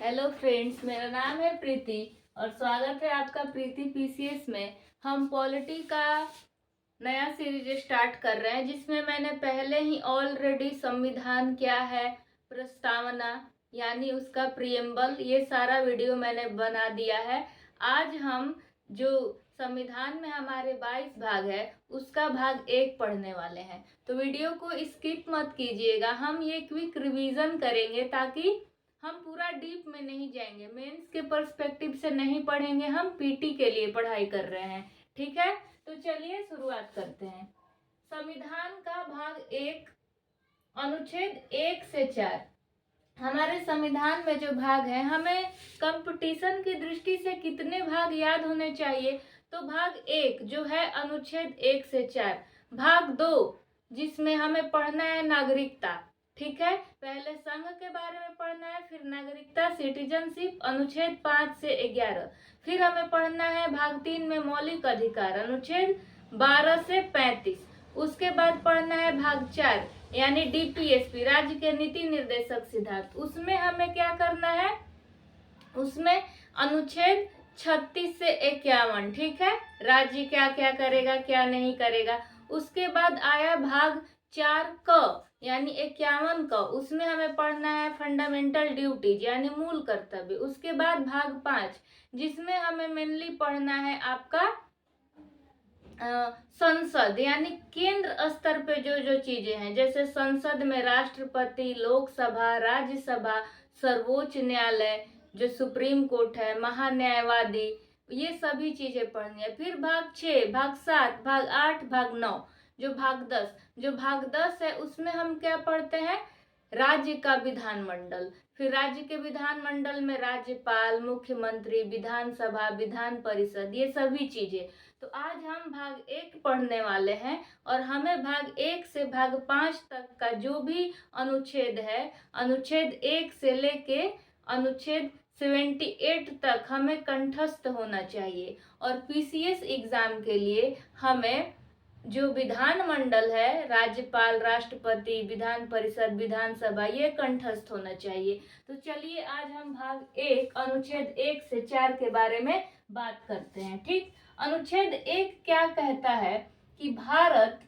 Hello friends, मेरा नाम है प्रीति और स्वागत है आपका प्रीति पीसीएस में। हम पॉलिटी का नया सीरीज स्टार्ट कर रहे हैं जिसमें मैंने पहले ही ऑलरेडी संविधान क्या है, प्रस्तावना यानी उसका प्रिएम्बल, ये सारा वीडियो मैंने बना दिया है। आज हम जो संविधान में हमारे 22 भाग है उसका भाग 1 पढ़ने वाले हैं, तो वीडियो को स्किप मत कीजिएगा। हम ये क्विक रिवीजन करेंगे ताकि हम पूरा डीप में नहीं जाएंगे, मेंस के पर्सपेक्टिव से नहीं पढ़ेंगे, हम पीटी के लिए पढ़ाई कर रहे हैं। ठीक है, तो चलिए शुरुआत करते हैं। संविधान का भाग 1, अनुच्छेद 1 से 4। हमारे संविधान में जो भाग है, हमें कंपटीशन की दृष्टि से कितने भाग याद होने चाहिए? तो भाग 1 जो है अनुच्छेद 1 से 4, भाग 2 जिसमें हमें पढ़ना है नागरिकता। ठीक है, पहले संघ के बारे में पढ़ना है, फिर नागरिकता सिटीजनशिप अनुच्छेद 5 से 11, फिर हमें पढ़ना है भाग 3 में मौलिक अधिकार अनुच्छेद 12 से 35, उसके बाद पढ़ना है भाग 4 यानी डीपीएसपी राज्य के नीति निर्देशक सिद्धांत। उसमें हमें क्या करना है, उसमें अनुच्छेद 36 से 51। ठीक है, राज्य क्या क्या करेगा क्या नहीं करेगा। उसके बाद आया भाग 4 क यानी 51 क, उसमें हमें पढ़ना है फंडामेंटल ड्यूटीज यानी मूल कर्तव्य। उसके बाद भाग 5 जिसमें हमें मेनली पढ़ना है आपका संसद यानी केंद्र स्तर पे जो जो चीजें हैं, जैसे संसद में राष्ट्रपति, लोकसभा, राज्यसभा, सर्वोच्च न्यायालय जो सुप्रीम कोर्ट है, महान्यायवादी, ये सभी चीजें पढ़नी है। फिर भाग 6, भाग 7, भाग 8, भाग 9, जो भाग 10 है उसमें हम क्या पढ़ते हैं, राज्य का विधानमंडल। फिर राज्य के विधानमंडल में राज्यपाल, मुख्यमंत्री, विधानसभा, विधान परिषद, ये सभी चीजें। तो आज हम भाग 1 पढ़ने वाले हैं और हमें भाग 1 से भाग 5 तक का जो भी अनुच्छेद है, अनुच्छेद 1 से लेके अनुच्छेद 78 तक हमें कंठस्थ होना चाहिए। और पीसीएस एग्जाम के लिए हमें जो विधानमंडल है, राज्यपाल, राष्ट्रपति, विधान परिषद, विधानसभा, ये कंठस्थ होना चाहिए। तो चलिए आज हम भाग 1 अनुच्छेद 1 से 4 के बारे में बात करते हैं। ठीक, अनुच्छेद 1 क्या कहता है कि भारत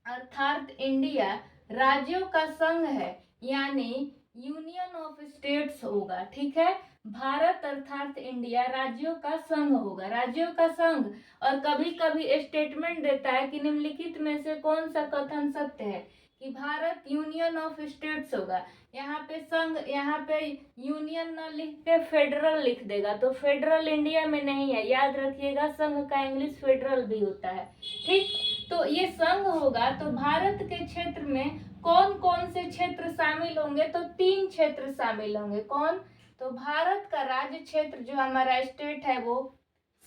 अर्थात इंडिया राज्यों का संघ है यानी यूनियन ऑफ स्टेट्स होगा। ठीक है, भारत अर्थात इंडिया राज्यों का संघ होगा, राज्यों का संघ। और कभी कभी स्टेटमेंट देता है कि निम्नलिखित में से कौन सा कथन सत्य है, कि भारत यूनियन ऑफ स्टेट्स होगा। यहाँ पे संघ, यहाँ पे यूनियन न लिख के फेडरल लिख देगा, तो फेडरल इंडिया में नहीं है, याद रखिएगा, संघ का इंग्लिश फेडरल भी होता है। ठीक, तो ये संघ होगा तो भारत के क्षेत्र में कौन कौन से क्षेत्र शामिल होंगे, तो 3 क्षेत्र शामिल होंगे। कौन? तो भारत का राज्य क्षेत्र जो हमारा स्टेट है वो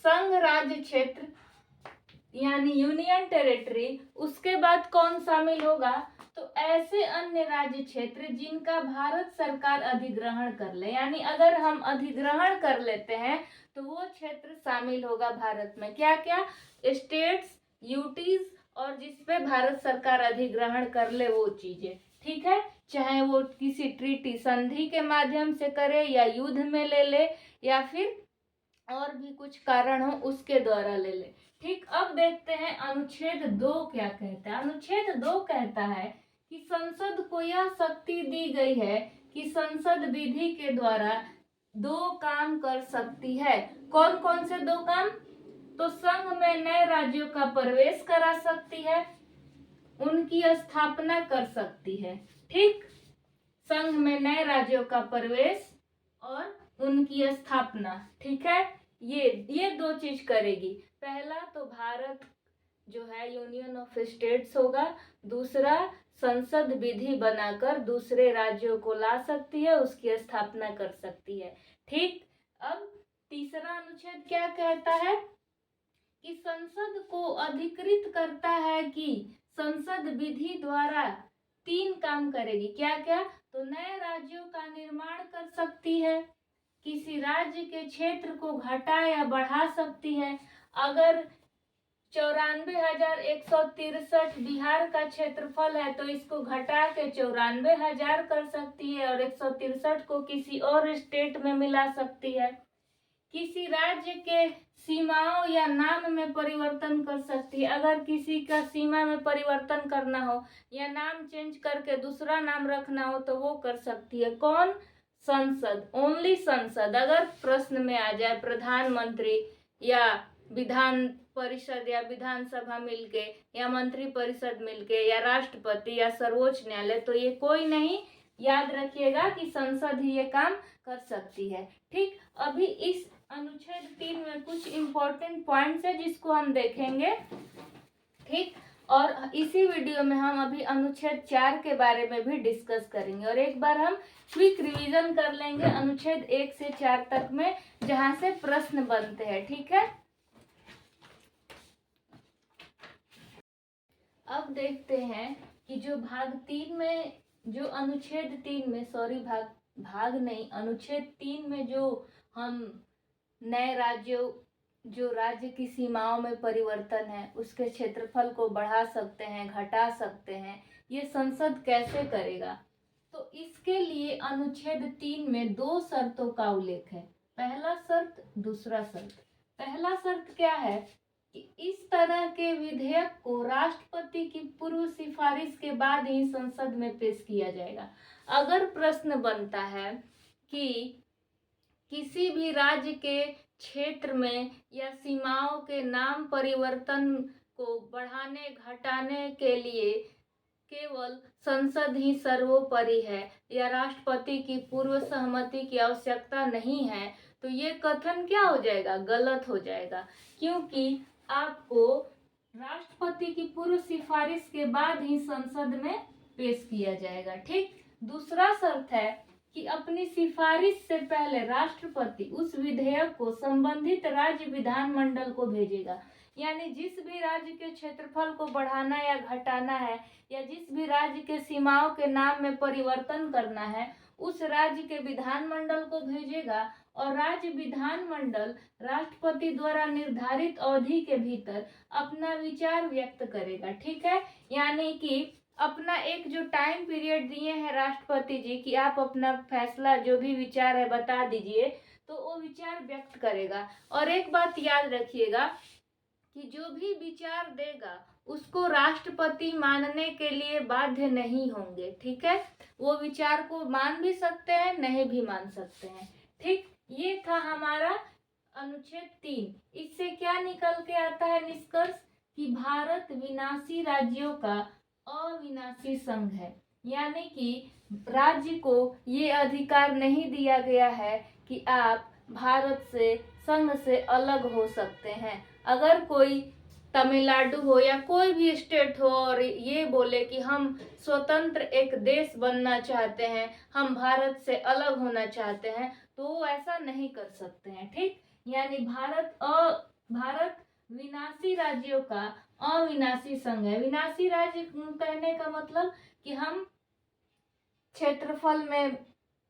संघ राज्य क्षेत्र यानी यूनियन टेरिटरी। उसके बाद कौन शामिल होगा, तो ऐसे अन्य राज्य क्षेत्र जिनका भारत सरकार अधिग्रहण कर ले, यानी अगर हम अधिग्रहण कर लेते हैं तो वो क्षेत्र शामिल होगा भारत में। क्या क्या? स्टेट्स, यूटीज और जिसपे भारत सरकार अधिग्रहण कर ले वो चीजें। ठीक है, चाहे वो किसी ट्रीटी संधि के माध्यम से करे या युद्ध में ले ले या फिर और भी कुछ कारण हो उसके द्वारा ले ले। ठीक, अब देखते हैं अनुच्छेद 2 क्या कहता है। अनुच्छेद 2 कहता है कि संसद को यह शक्ति दी गई है कि संसद विधि के द्वारा 2 काम कर सकती है। कौन कौन से 2 काम? तो संघ में नए राज्यों का प्रवेश करा सकती है, उनकी स्थापना कर सकती है। ठीक, संघ में नए राज्यों का प्रवेश और उनकी स्थापना। ठीक है, ये 2 चीज करेगी। पहला तो भारत जो है यूनियन ऑफ स्टेट्स होगा, दूसरा संसद विधि बनाकर दूसरे राज्यों को ला सकती है, उसकी स्थापना कर सकती है। ठीक, अब तीसरा अनुच्छेद क्या कहता है कि संसद को अधिकृत करता है कि संसद विधि द्वारा 3 काम करेगी। क्या क्या? तो नए राज्यों का निर्माण कर सकती है, किसी राज्य के क्षेत्र को घटा या बढ़ा सकती है, अगर 94,163 बिहार का क्षेत्रफल है, तो इसको घटा के 94,000 कर सकती है और 163 को किसी और स्टेट में मिला सकती है। किसी राज्य के सीमाओं या नाम में परिवर्तन कर सकती है। अगर किसी का सीमा में परिवर्तन करना हो या नाम चेंज करके दूसरा नाम रखना हो तो वो कर सकती है। कौन? संसद, ओनली संसद। अगर प्रश्न में आ जाए प्रधानमंत्री या विधान परिषद या विधानसभा मिलके या मंत्री परिषद मिलके या राष्ट्रपति या सर्वोच्च न्यायालय, तो ये कोई नहीं, याद रखिएगा कि संसद ही ये काम कर सकती है। ठीक, अभी इस अनुच्छेद 3 में कुछ इंपॉर्टेंट पॉइंट्स है जिसको हम देखेंगे। ठीक, और इसी वीडियो में हम अभी अनुच्छेद 4 के बारे में भी डिस्कस करेंगे और एक बार हम क्विक रिवीजन कर लेंगे अनुच्छेद 1 से 4 तक में, जहां से प्रश्न बनते हैं। ठीक है, अब देखते हैं कि जो भाग 3 में, जो अनुच्छेद 3 में, भाग नहीं, अनुच्छेद 3 में जो हम नए राज्यों, जो राज्य की सीमाओं में परिवर्तन है, उसके क्षेत्रफल को बढ़ा सकते हैं, घटा सकते हैं, ये संसद कैसे करेगा? तो इसके लिए अनुच्छेद 3 में 2 शर्तों का उल्लेख है। पहला शर्त, दूसरा शर्त। पहला शर्त क्या है कि इस तरह के विधेयक को राष्ट्रपति की पूर्व सिफारिश के बाद ही संसद में पेश किया जाएगा। अगर प्रश्न बनता है कि किसी भी राज्य के क्षेत्र में या सीमाओं के नाम परिवर्तन को बढ़ाने घटाने के लिए केवल संसद ही सर्वोपरि है या राष्ट्रपति की पूर्व सहमति की आवश्यकता नहीं है, तो ये कथन क्या हो जाएगा? गलत हो जाएगा, क्योंकि आपको राष्ट्रपति की पूर्व सिफारिश के बाद ही संसद में पेश किया जाएगा। ठीक, दूसरा शर्त है कि अपनी सिफारिश से पहले राष्ट्रपति उस विधेयक को संबंधित राज्य विधानमंडल को भेजेगा। यानी जिस भी राज्य के क्षेत्रफल को बढ़ाना या घटाना है या जिस भी राज्य के सीमाओं के नाम में परिवर्तन करना है, उस राज्य के विधानमंडल को भेजेगा और राज्य विधानमंडल राष्ट्रपति द्वारा निर्धारित अवधि के भीतर अपना विचार व्यक्त करेगा। ठीक है, यानी कि अपना एक जो टाइम पीरियड दिए हैं राष्ट्रपति जी कि आप अपना फैसला जो भी विचार है बता दीजिए, तो वो विचार व्यक्त करेगा। और एक बात याद रखिएगा कि जो भी विचार देगा उसको राष्ट्रपति मानने के लिए बाध्य नहीं होंगे। ठीक है, वो विचार को मान भी सकते हैं, नहीं भी मान सकते हैं। ठीक, ये था हमारा अनुच्छेद 3। इससे क्या निकल के आता है निष्कर्ष कि भारत विनाशी राज्यों का अविनाशी संघ है। यानी कि राज्य को ये अधिकार नहीं दिया गया है कि आप भारत से, संघ से अलग हो सकते हैं। अगर कोई तमिलनाडु हो या कोई भी स्टेट हो और ये बोले कि हम स्वतंत्र एक देश बनना चाहते हैं, हम भारत से अलग होना चाहते हैं, तो वो ऐसा नहीं कर सकते हैं। ठीक, यानी भारत विनाशी राज्यों का अविनाशी संघ है। विनाशी राज्य कहने का मतलब कि हम क्षेत्रफल में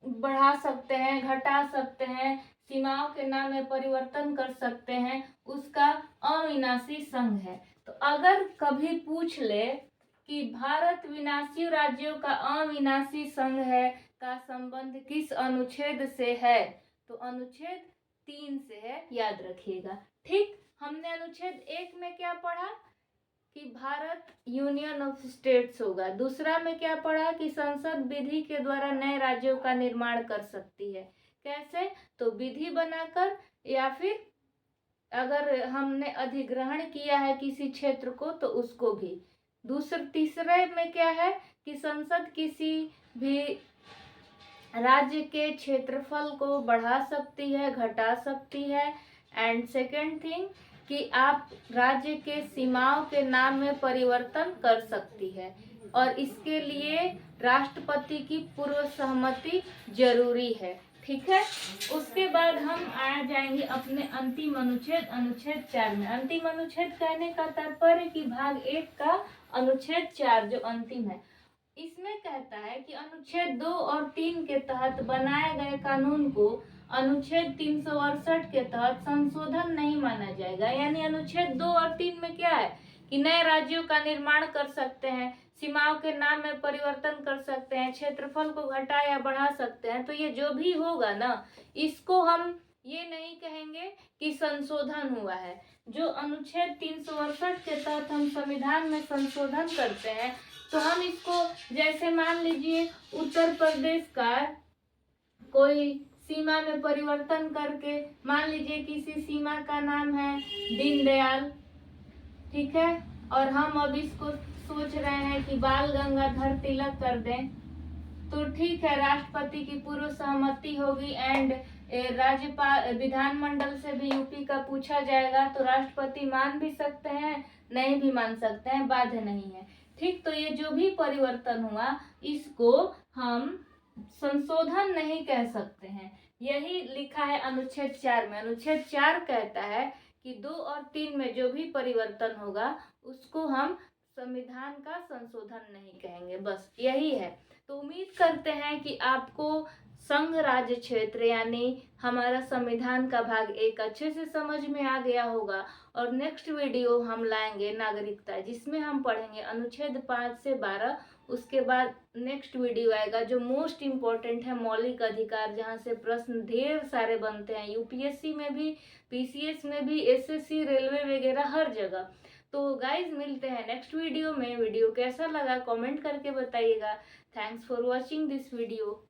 बढ़ा सकते हैं, घटा सकते हैं, सीमाओं के नाम में परिवर्तन कर सकते हैं, उसका अविनाशी संघ है। तो अगर कभी पूछ ले कि भारत विनाशी राज्यों का अविनाशी संघ है का संबंध किस अनुच्छेद से है, तो अनुच्छेद 3 से है, याद रखिएगा। ठीक, हमने अनुच्छेद 1 में क्या पढ़ा कि भारत यूनियन ऑफ स्टेट्स होगा। दूसरा में क्या पढ़ा कि संसद विधि के द्वारा नए राज्यों का निर्माण कर सकती है। कैसे? तो विधि बनाकर, या फिर अगर हमने अधिग्रहण किया है किसी क्षेत्र को तो उसको भी। तीसरे में क्या है कि संसद किसी भी राज्य के क्षेत्रफल को बढ़ा सकती है, घटा सकती है। एंड सेकेंड थिंग कि आप राज्य के सीमाओं के नाम में परिवर्तन कर सकती है और इसके लिए राष्ट्रपति की पूर्व सहमति जरूरी है। ठीक है, उसके बाद हम आ जाएंगे अपने अंतिम अनुच्छेद, अनुच्छेद 4 में। अंतिम अनुच्छेद कहने का तात्पर्य कि भाग 1 का अनुच्छेद 4 जो अंतिम है, इसमें कहता है कि अनुच्छेद 2 और 3 के तहत बनाए गए कानून को अनुच्छेद 368 के तहत संशोधन नहीं माना जाएगा। यानी अनुच्छेद 2 और 3 में क्या है कि नए राज्यों का निर्माण कर सकते हैं, सीमाओं के नाम में परिवर्तन कर सकते हैं, क्षेत्रफल को घटा या बढ़ा सकते हैं। तो ये जो भी होगा ना, इसको हम ये नहीं कहेंगे कि संशोधन हुआ है। जो अनुच्छेद 368 के तहत हम संविधान में संशोधन करते हैं, तो हम इसको, जैसे मान लीजिए उत्तर प्रदेश का कोई सीमा में परिवर्तन करके, मान लीजिए किसी सीमा का नाम है दीनदयाल, ठीक है, और हम अब इसको सोच रहे हैं कि बाल गंगाधर तिलक कर दें, तो ठीक है, राष्ट्रपति की पूर्व सहमति होगी एंड राज्यपाल विधानमंडल से भी यूपी का पूछा जाएगा, तो राष्ट्रपति मान भी सकते हैं, नहीं भी मान सकते हैं, बाध्य नहीं है। ठीक, तो ये जो भी परिवर्तन हुआ इसको हम संशोधन नहीं कह सकते हैं। यही लिखा है अनुच्छेद 4 में। अनुच्छेद 4 कहता है कि 2 और 3 में जो भी परिवर्तन होगा उसको हम संविधान का संशोधन नहीं कहेंगे, बस यही है। तो उम्मीद करते हैं कि आपको संघ राज्य क्षेत्र यानी हमारा संविधान का भाग 1 अच्छे से समझ में आ गया होगा। और नेक्स्ट वीडियो हम लाएंगे नागरिकता, जिसमें हम पढ़ेंगे अनुच्छेद 5 से 12। उसके बाद नेक्स्ट वीडियो आएगा जो मोस्ट इम्पोर्टेंट है, मौलिक अधिकार, जहाँ से प्रश्न ढेर सारे बनते हैं, यूपीएससी में भी, पीसीएस में भी, एसएससी, रेलवे वगैरह हर जगह। तो गाइज मिलते हैं नेक्स्ट वीडियो में। वीडियो कैसा लगा कमेंट करके बताइएगा। Thanks for watching this video.